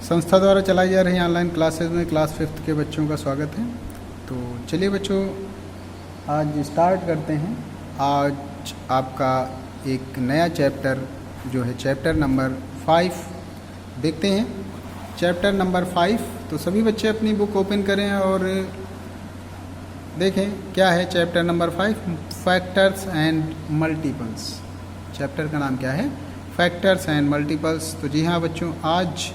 संस्था द्वारा चलाई जा रही ऑनलाइन क्लासेज में क्लास 5th के बच्चों का स्वागत है। तो चलिए बच्चों, आज स्टार्ट करते हैं। आज आपका एक नया चैप्टर जो है चैप्टर नंबर 5 देखते हैं। चैप्टर नंबर 5, तो सभी बच्चे अपनी बुक ओपन करें और देखें क्या है chapter number 5, factors and multiples. Chapter का नाम क्या है? Factors and multiples. तो जी हाँ बच्चों, आज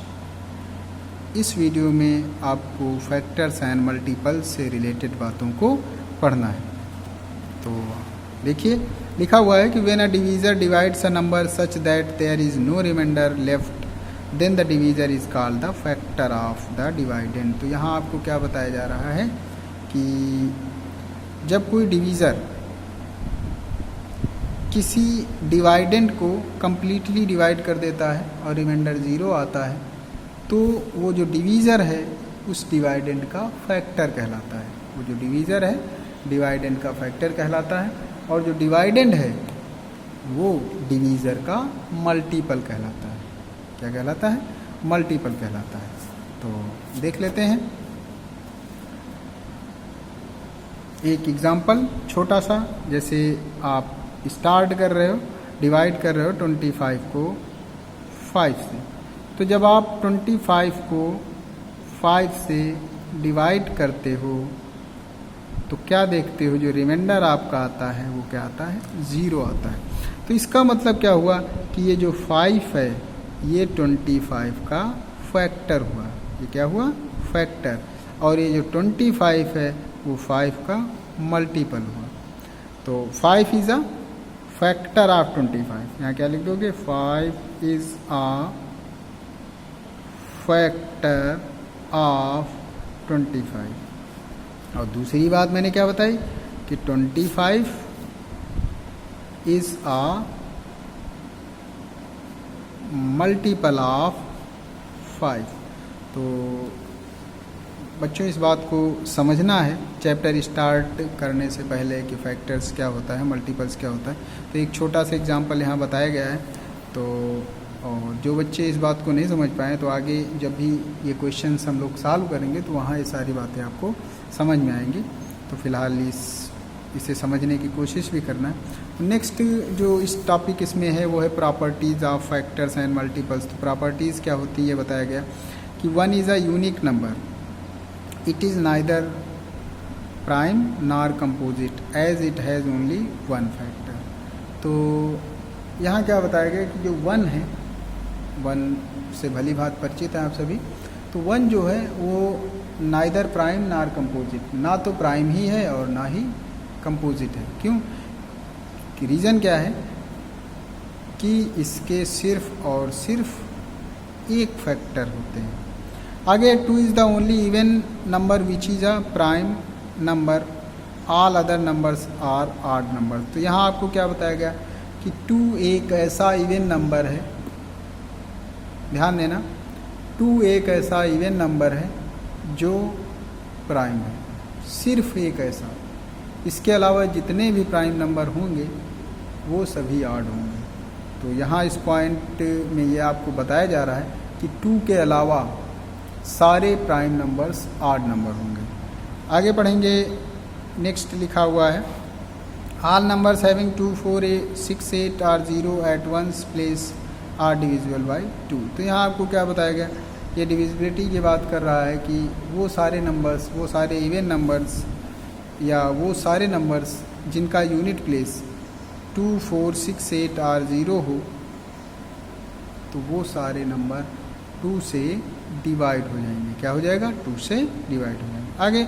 इस वीडियो में आपको फैक्टर्स एंड मल्टीपल्स से रिलेटेड बातों को पढ़ना है। तो देखिए लिखा हुआ है कि when a divisor divides a number such that there is no remainder left then the divisor is called the factor of the dividend. तो यहाँ आपको क्या बताया जा रहा है कि जब कोई डिवीज़र किसी डिवाइडेंड को कम्प्लीटली डिवाइड कर देता है और रिमाइंडर 0 आता है, तो वो जो डिवीज़र है उस डिवाइडेंड का फैक्टर कहलाता है। वो जो डिवीज़र है डिवाइडेंड का फैक्टर कहलाता है, और जो डिवाइडेंड है वो डिवीज़र का मल्टीपल कहलाता है। क्या कहलाता है? मल्टीपल कहलाता है। तो देख लेते हैं एक एग्जाम्पल छोटा सा। जैसे आप स्टार्ट कर रहे हो, डिवाइड कर रहे हो 25 को 5 से, तो जब आप 25 को 5 से डिवाइड करते हो तो क्या देखते हो? जो रिमाइंडर आपका आता है वो क्या आता है? 0 आता है। तो इसका मतलब क्या हुआ कि ये जो 5 है ये 25 का फैक्टर हुआ। ये क्या हुआ? फैक्टर। और ये जो 25 है वो 5 का मल्टीपल हुआ। तो 5 इज़ अ फैक्टर ऑफ 25। यहाँ क्या लिख दोगे? 5 इज़ अ फैक्टर ऑफ 25। और दूसरी बात मैंने क्या बताई कि 25 इज़ अ मल्टीपल ऑफ 5। तो बच्चों इस बात को समझना है चैप्टर स्टार्ट करने से पहले कि फैक्टर्स क्या होता है, मल्टीपल्स क्या होता है। तो एक छोटा सा एग्जांपल यहाँ बताया गया है। तो और जो बच्चे इस बात को नहीं समझ पाए तो आगे जब भी ये क्वेश्चंस हम लोग सॉल्व करेंगे तो वहाँ ये सारी बातें आपको समझ में आएंगी। तो फिलहाल इसे समझने की कोशिश भी करना है। नेक्स्ट जो इस टॉपिक इसमें है वो है properties of factors and multiples. तो प्रॉपर्टीज़ क्या होती है ये बताया गया कि 1 is a unique number, it is neither prime nor composite as it has only 1 factor. तो यहाँ क्या बताया गया कि जो 1 है, 1 से भली भांति परिचित है आप सभी। तो 1 जो है वो नाइदर प्राइम नॉर कंपोजिट, ना तो प्राइम ही है और ना ही कंपोजिट है। क्यों? कि रीज़न क्या है कि इसके सिर्फ और सिर्फ एक फैक्टर होते हैं। आगे 2 is the only even number which is a prime number, all other numbers are odd number. तो यहाँ आपको क्या बताया गया कि 2 एक ऐसा इवन नंबर है, ध्यान देना, 2 एक ऐसा इवन नंबर है जो प्राइम है, सिर्फ एक ऐसा। इसके अलावा जितने भी प्राइम नंबर होंगे वो सभी ऑड होंगे। तो यहाँ इस पॉइंट में ये आपको बताया जा रहा है कि 2 के अलावा सारे प्राइम नंबर्स ऑड नंबर होंगे। आगे पढ़ेंगे। नेक्स्ट लिखा हुआ है all numbers having 2, 4, 6, 8 are 0 at ones place are divisible by 2। तो यहाँ आपको क्या बताया गया? ये डिविजिबिलिटी की बात कर रहा है कि वो सारे नंबर्स, वो सारे इवन नंबर्स या वो सारे नंबर्स जिनका यूनिट प्लेस 2, 4, 6, 8 आर 0 हो, तो वो सारे नंबर 2 से डिवाइड हो जाएंगे। क्या हो जाएगा? 2 से डिवाइड हो जाएंगे। आगे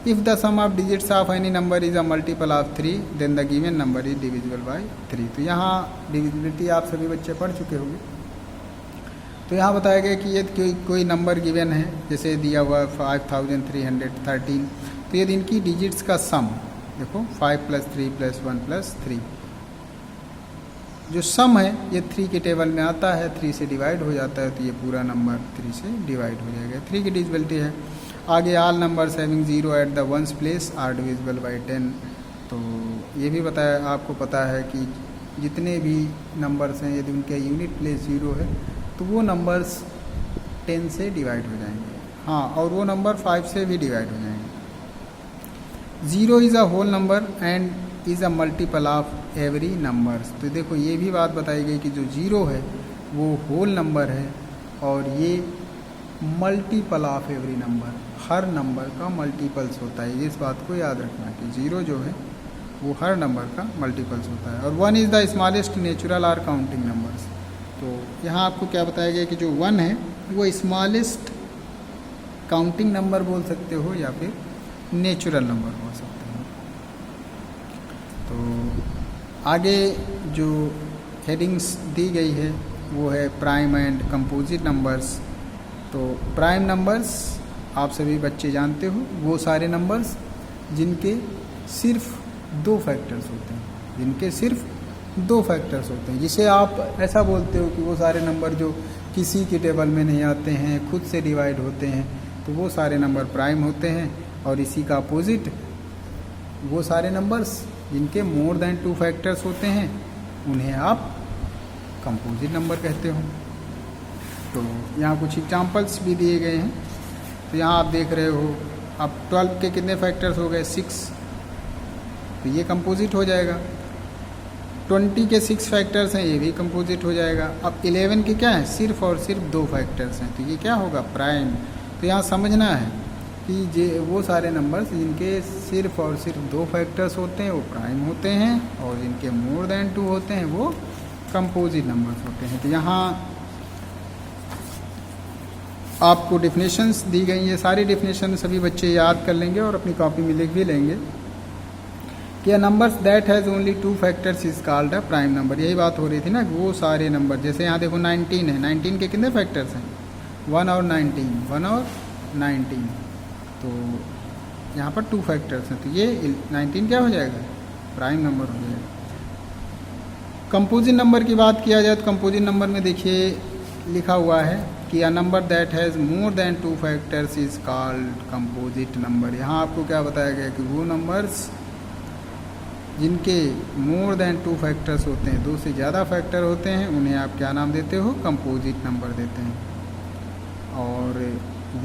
if the sum of digits of any number is a multiple of 3 then the given number is divisible by 3। तो यहाँ डिविजिबिलिटी आप सभी बच्चे पढ़ चुके होंगे। तो यहाँ बताया गया कि ये कोई नंबर गिवन है, जैसे दिया हुआ 5313। तो ये इनकी डिजिट्स का सम देखो 5 + 3 + 1 + 3, जो सम है ये 3 के टेबल में आता है, 3 से डिवाइड हो जाता है, तो ये पूरा नंबर 3 से डिवाइड हो जाएगा। 3 की डिविजिबिलिटी है। आगे all numbers having 0 at the ones place are divisible by 10। तो ये भी बताया, आपको पता है कि जितने भी नंबर्स हैं यदि उनके यूनिट प्लेस 0 है तो वो नंबर्स 10 से डिवाइड हो जाएंगे। हाँ, और वो नंबर 5 से भी डिवाइड हो जाएंगे। 0 is a whole number and is a multiple of every numbers. तो देखो ये भी बात बताई गई कि जो 0 है वो होल नंबर है और ये multiple of every number, her number का मल्टीपल्स होता है। इस बात को याद रखना कि 0 जो है वो हर नंबर का मल्टीपल्स होता है। और 1 is the smallest natural or counting numbers. तो यहाँ आपको क्या बताया गया कि जो 1 है वो स्मॉलेस्ट काउंटिंग नंबर बोल सकते हो या फिर नेचुरल नंबर बोल सकते हो। तो आगे जो हेडिंग्स दी गई है वो है प्राइम एंड कंपोजिट नंबर्स। तो प्राइम नंबर्स आप सभी बच्चे जानते हो, वो सारे नंबर्स जिनके सिर्फ 2 फैक्टर्स होते हैं, जिनके सिर्फ 2 फैक्टर्स होते हैं, जिसे आप ऐसा बोलते हो कि वो सारे नंबर जो किसी की टेबल में नहीं आते हैं, खुद से डिवाइड होते हैं, तो वो सारे नंबर प्राइम होते हैं। और इसी का अपोजिट वो सारे नंबर्स जिनके मोर देन 2 फैक्टर्स होते हैं उन्हें आप कंपोजिट नंबर कहते हो। तो यहाँ कुछ एग्जांपल्स भी दिए गए हैं। तो यहाँ आप देख रहे हो, अब 12 के कितने फैक्टर्स हो गए? 6, तो ये कंपोजिट हो जाएगा। 20 के 6 फैक्टर्स हैं, ये भी कंपोजिट हो जाएगा। अब 11 के क्या है? सिर्फ और सिर्फ 2 फैक्टर्स हैं, तो ये क्या होगा? प्राइम। तो यहाँ समझना है कि ये वो सारे नंबर्स जिनके सिर्फ और सिर्फ 2 फैक्टर्स होते हैं वो प्राइम होते हैं, और जिनके मोर देन 2 होते हैं वो कंपोजिट नंबर्स होते हैं। तो यहाँ आपको डेफिनेशंस दी गई हैं, सारी डेफिनेशन सभी बच्चे याद कर लेंगे और अपनी कॉपी में लिख भी लेंगे कि a numbers that has only 2 factors is called a prime number. यही बात हो रही थी ना, वो सारे नंबर, जैसे यहाँ देखो 19 है, 19 के कितने फैक्टर्स हैं? 1 और 19, 1 और 19, तो यहाँ पर 2 फैक्टर्स हैं, तो ये 19 क्या हो जाएगा? प्राइम नंबर हो जाएगा। कंपोजिट नंबर की बात किया जाए तो कंपोजिट नंबर में देखिए लिखा हुआ है कि a number that has more than 2 factors is called composite number. यहाँ आपको क्या बताया गया कि वो नंबर्स जिनके मोर देन 2 फैक्टर्स होते हैं, 2 से ज़्यादा फैक्टर होते हैं, उन्हें आप क्या नाम देते हो? कंपोजिट नंबर देते हैं। और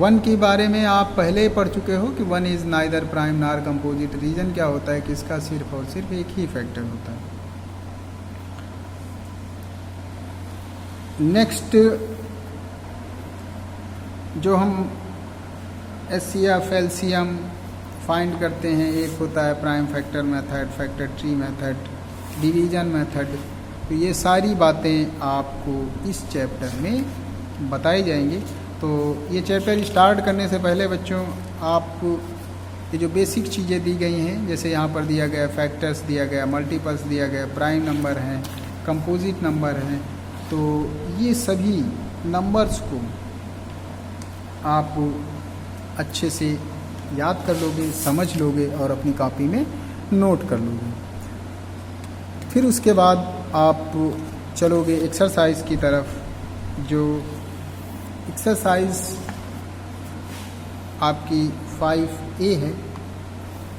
1 के बारे में आप पहले ही पढ़ चुके हो कि 1 इज़ नाइदर प्राइम नार कंपोजिट। रीज़न क्या होता है कि इसका सिर्फ और सिर्फ एक ही फैक्टर होता है। नेक्स्ट जो हम एचसीएफ एलसीएम फाइंड करते हैं, एक होता है prime factor method, factor tree method, division method. तो ये सारी बातें आपको इस चैप्टर में बताई जाएंगी। तो ये चैप्टर स्टार्ट करने से पहले बच्चों आपको ये जो बेसिक चीज़ें दी गई हैं, जैसे यहाँ पर दिया गया फैक्टर्स दिया गया, मल्टीपल्स दिया गया, प्राइम नंबर हैं, कंपोजिट नंबर हैं, तो ये सभी नंबर्स को आप अच्छे से याद कर लोगे, समझ लोगे और अपनी कॉपी में नोट कर लोगे। फिर उसके बाद आप चलोगे एक्सरसाइज की तरफ। जो एक्सरसाइज आपकी 5A है,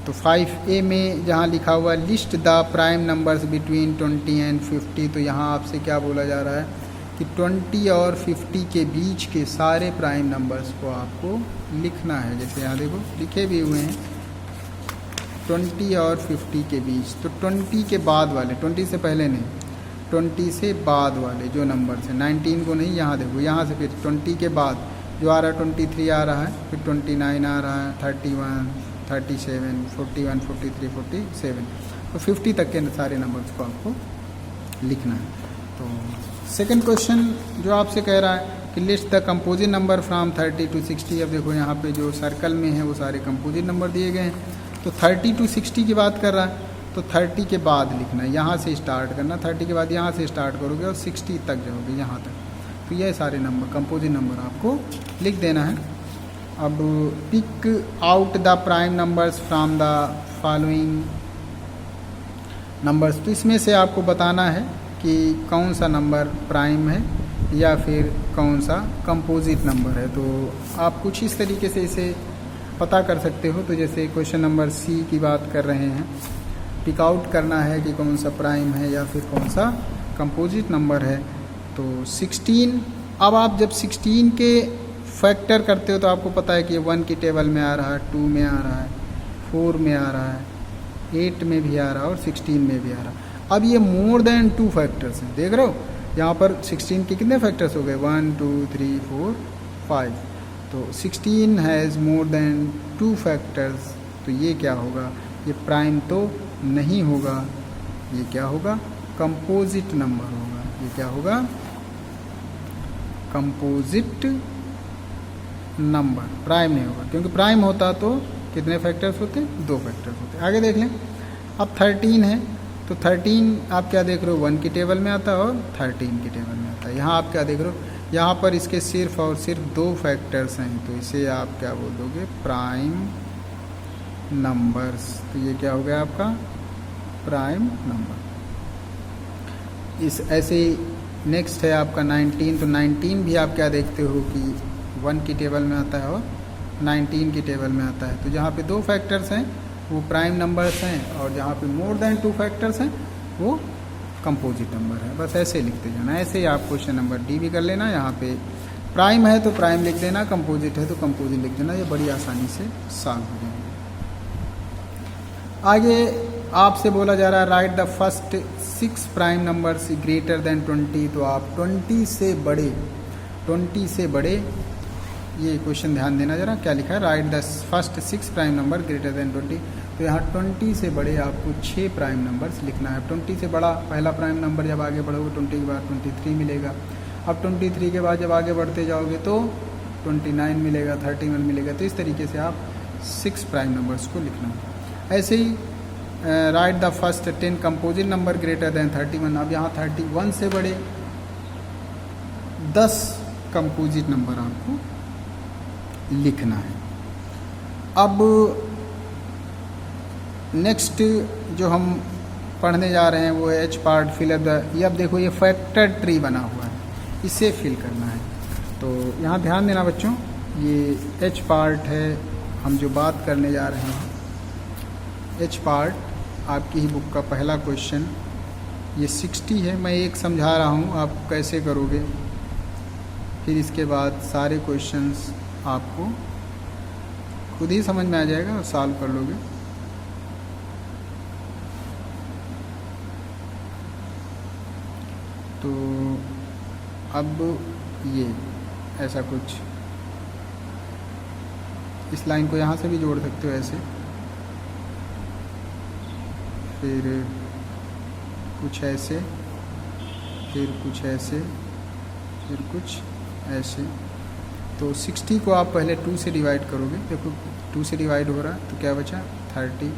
तो 5A में जहाँ लिखा हुआ list the prime numbers between 20 and 50, तो यहाँ आपसे क्या बोला जा रहा है कि 20 और 50 के बीच के सारे प्राइम नंबर्स को आपको लिखना है। जैसे यहाँ देखो लिखे भी हुए हैं 20 और 50 के बीच। तो 20 के बाद वाले, 20 से पहले नहीं, 20 से बाद वाले जो नंबर्स हैं, 19 को नहीं, यहाँ देखो, यहाँ से फिर 20 के बाद जो आ रहा है 23 आ रहा है, फिर 29 आ रहा है, 31, 37, 41, 43, 47, तो 50 तक के सारे नंबर्स को आपको लिखना है। तो सेकंड क्वेश्चन जो आपसे कह रहा है कि list the composite number from 30 to 60। अब देखो यहाँ पे जो सर्कल में है वो सारे कंपोजिट नंबर दिए गए हैं। तो 30 to 60 की बात कर रहा है, तो 30 के बाद लिखना है, यहाँ से स्टार्ट करना, 30 के बाद यहाँ से स्टार्ट करोगे और 60 तक जाओगे, यहाँ तक। तो ये सारे नंबर कंपोजिट नंबर आपको लिख देना है। अब pick out the prime numbers from the following numbers. तो इसमें से आपको बताना है कि कौन सा नंबर प्राइम है या फिर कौन सा कंपोजिट नंबर है। तो आप कुछ इस तरीके से इसे पता कर सकते हो। तो जैसे क्वेश्चन नंबर C की बात कर रहे हैं, पिक आउट करना है कि कौन सा प्राइम है या फिर कौन सा कंपोजिट नंबर है। तो 16, अब आप जब 16 के फैक्टर करते हो तो आपको पता है कि ये 1 की टेबल में आ रहा है, 2 में आ रहा है, 4 में आ रहा है, 8 में भी आ रहा है और 16 में भी आ रहा है। अब ये मोर देन 2 फैक्टर्स हैं, देख रहे हो यहाँ पर 16 के कितने फैक्टर्स हो गए, 1 2 3 4 5, तो 16 हैज़ मोर देन 2 फैक्टर्स, तो ये क्या होगा, ये प्राइम तो नहीं होगा, ये क्या होगा, कंपोजिट नंबर होगा। ये क्या होगा, कंपोजिट नंबर, प्राइम नहीं होगा, क्योंकि प्राइम होता तो कितने फैक्टर्स होते, 2 फैक्टर्स होते। आगे देख लें, अब 13 है, तो 13 आप क्या देख रहे हो, 1 की टेबल में आता है और 13 की टेबल में आता है। यहाँ आप क्या देख रहे हो, यहाँ पर इसके सिर्फ और सिर्फ 2 फैक्टर्स हैं, तो इसे आप क्या बोल दोगे, प्राइम नंबर्स। तो ये क्या हो गया आपका प्राइम नंबर। इस ऐसे नेक्स्ट है आपका 19, तो 19 भी आप क्या देखते हो कि 1 की टेबल में आता है और 19 की टेबल में आता है। तो जहाँ पे 2 फैक्टर्स हैं वो प्राइम नंबर्स हैं, और जहाँ पे मोर देन 2 फैक्टर्स हैं वो कंपोजिट नंबर है। बस ऐसे लिखते जाना। ऐसे ही आप क्वेश्चन नंबर डी भी कर लेना। यहाँ पे प्राइम है तो प्राइम लिख देना, कंपोजिट है तो कंपोजिट लिख देना, ये बड़ी आसानी से सॉल्व हो जाएंगे। आगे आपसे बोला जा रहा है right the first 6 prime numbers greater than 20, तो आप 20 से बड़े ये क्वेश्चन ध्यान देना जरा, क्या लिखा है, right the first 6 prime number greater then 20, तो यहाँ 20 से बड़े आपको 6 प्राइम नंबर्स लिखना है। 20 से बड़ा पहला प्राइम नंबर जब आगे बढ़ोगे 20 के बाद 23 मिलेगा, अब 23 के बाद जब आगे बढ़ते जाओगे तो 29 मिलेगा, 31 मिलेगा, तो इस तरीके से आप 6 प्राइम नंबर्स को लिखना है। ऐसे ही right the first 10 composite number greater than 31, अब यहाँ 31 से बड़े 10 कंपोजिट नंबर आपको लिखना है। अब नेक्स्ट जो हम पढ़ने जा रहे हैं वो है H part fill up the, ये अब देखो ये फैक्टर ट्री बना हुआ है, इसे फिल करना है। तो यहाँ ध्यान देना बच्चों, ये एच पार्ट है, हम जो बात करने जा रहे हैं एच पार्ट, आपकी ही बुक का पहला क्वेश्चन, ये 60 है, मैं एक समझा रहा हूँ आप कैसे करोगे, फिर इसके बाद सारे क्वेश्चंस आपको खुद ही समझ में आ जाएगा और सॉल्व कर लोगे। तो अब ये ऐसा कुछ, इस लाइन को यहाँ से भी जोड़ सकते हो ऐसे, फिर कुछ ऐसे, फिर कुछ ऐसे, फिर कुछ ऐसे। तो 60 को आप पहले 2 से डिवाइड करोगे, देखो 2 से डिवाइड हो रहा है तो क्या बचा 30,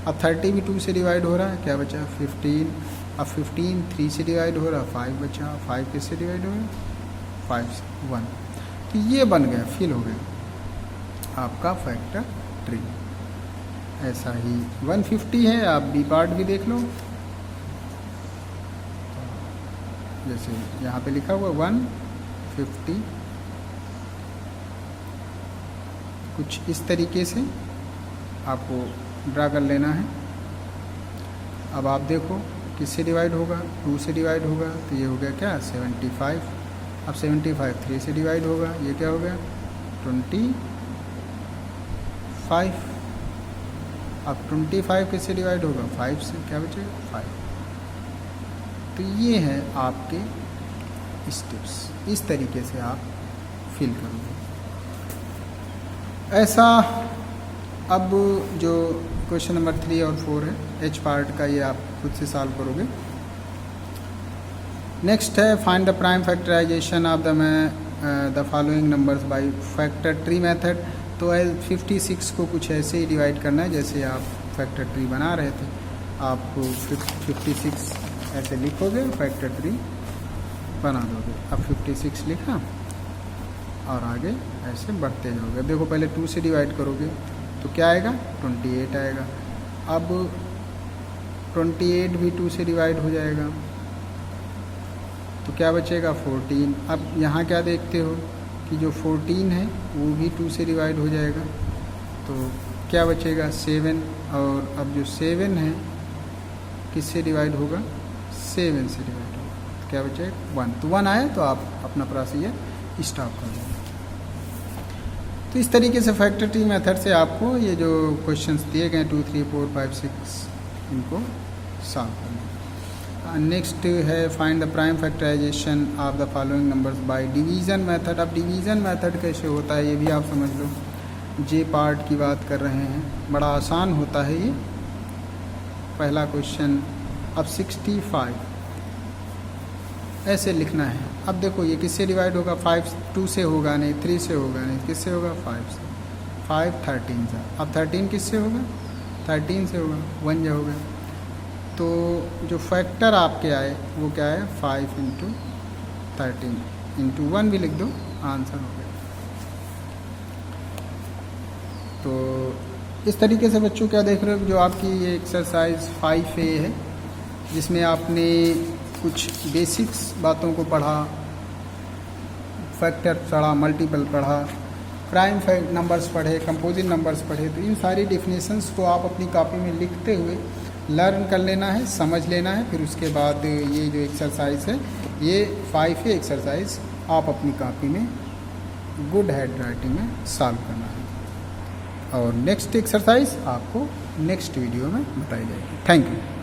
अब 30 भी 2 से डिवाइड हो रहा है, क्या बचा 15, अब 15 3 से डिवाइड हो रहा है, 5 बचा, 5 किससे डिवाइड हो गया 5 से 1, तो ये बन गया, फिल हो गया आपका फैक्टर ट्री। ऐसा ही 150 है, आप बी पार्ट भी देख लो, जैसे यहाँ पे लिखा हुआ 150, कुछ इस तरीके से आपको ड्रा कर लेना है। अब आप देखो किससे डिवाइड होगा, 2 से डिवाइड होगा, तो ये हो गया क्या 75, अब 75 3 से डिवाइड होगा, ये क्या हो गया 25, अब 25 किससे डिवाइड होगा 5 से, क्या बचेगा 5। तो ये है आपके स्टेप्स, इस तरीके से आप फिल करोगे। ऐसा अब जो क्वेश्चन नंबर 3 और 4 है एच पार्ट का, ये आप खुद से सॉल्व करोगे। नेक्स्ट है find the prime factorisation of the following numbers by factor tree method. तो 56 को कुछ ऐसे ही डिवाइड करना है जैसे आप फैक्टर ट्री बना रहे थे, आप 56 ऐसे लिखोगे, फैक्टर ट्री बना दोगे। अब 56 लिखा और आगे ऐसे बढ़ते जाओगे। अब देखो पहले 2 से डिवाइड करोगे तो क्या आएगा 28 आएगा, अब 28 भी 2 से डिवाइड हो जाएगा तो क्या बचेगा 14। अब यहाँ क्या देखते हो कि जो 14 है वो भी 2 से डिवाइड हो जाएगा तो क्या बचेगा 7, और अब जो 7 है किससे डिवाइड होगा 7 से डिवाइड होगा तो क्या बचेगा 1, तो 1 आया तो आप अपना प्रोसीजर स्टॉप कर देंगे। तो इस तरीके से फैक्टर ट्री मेथड से आपको ये जो क्वेश्चंस दिए गए 2, 3, 4, 5, 6 इनको सॉल्व करना। नेक्स्ट है find the prime factorisation of the following numbers by division method. अब डिवीज़न मेथड कैसे होता है ये भी आप समझ लो। जे पार्ट की बात कर रहे हैं, बड़ा आसान होता है ये। पहला क्वेश्चन, अब 65 ऐसे लिखना है। अब देखो ये किससे डिवाइड होगा, 5 2 से होगा नहीं, 3 से होगा नहीं, किससे होगा 5 से। 5 13 जा, अब 13 किससे होगा 13 से होगा, 1 जा होगा। तो जो फैक्टर आपके आए वो क्या है 5 × 13 × 1 भी लिख दो, आंसर हो गया। तो इस तरीके से बच्चों क्या देख रहे हो, जो आपकी ये एक्सरसाइज 5A है जिसमें आपने कुछ बेसिक्स बातों को पढ़ा, फैक्टर पढ़ा, मल्टीपल पढ़ा, प्राइम नंबर्स पढ़े, कंपोजिट नंबर्स पढ़े। तो इन सारी डिफिनेशंस को आप अपनी कॉपी में लिखते हुए लर्न कर लेना है, समझ लेना है। फिर उसके बाद ये जो एक्सरसाइज है, ये 5A एक्सरसाइज आप अपनी कॉपी में गुड हैंड राइटिंग में सॉल्व करना है। और नेक्स्ट एक्सरसाइज आपको नेक्स्ट वीडियो में बताई जाएगी। Thank you.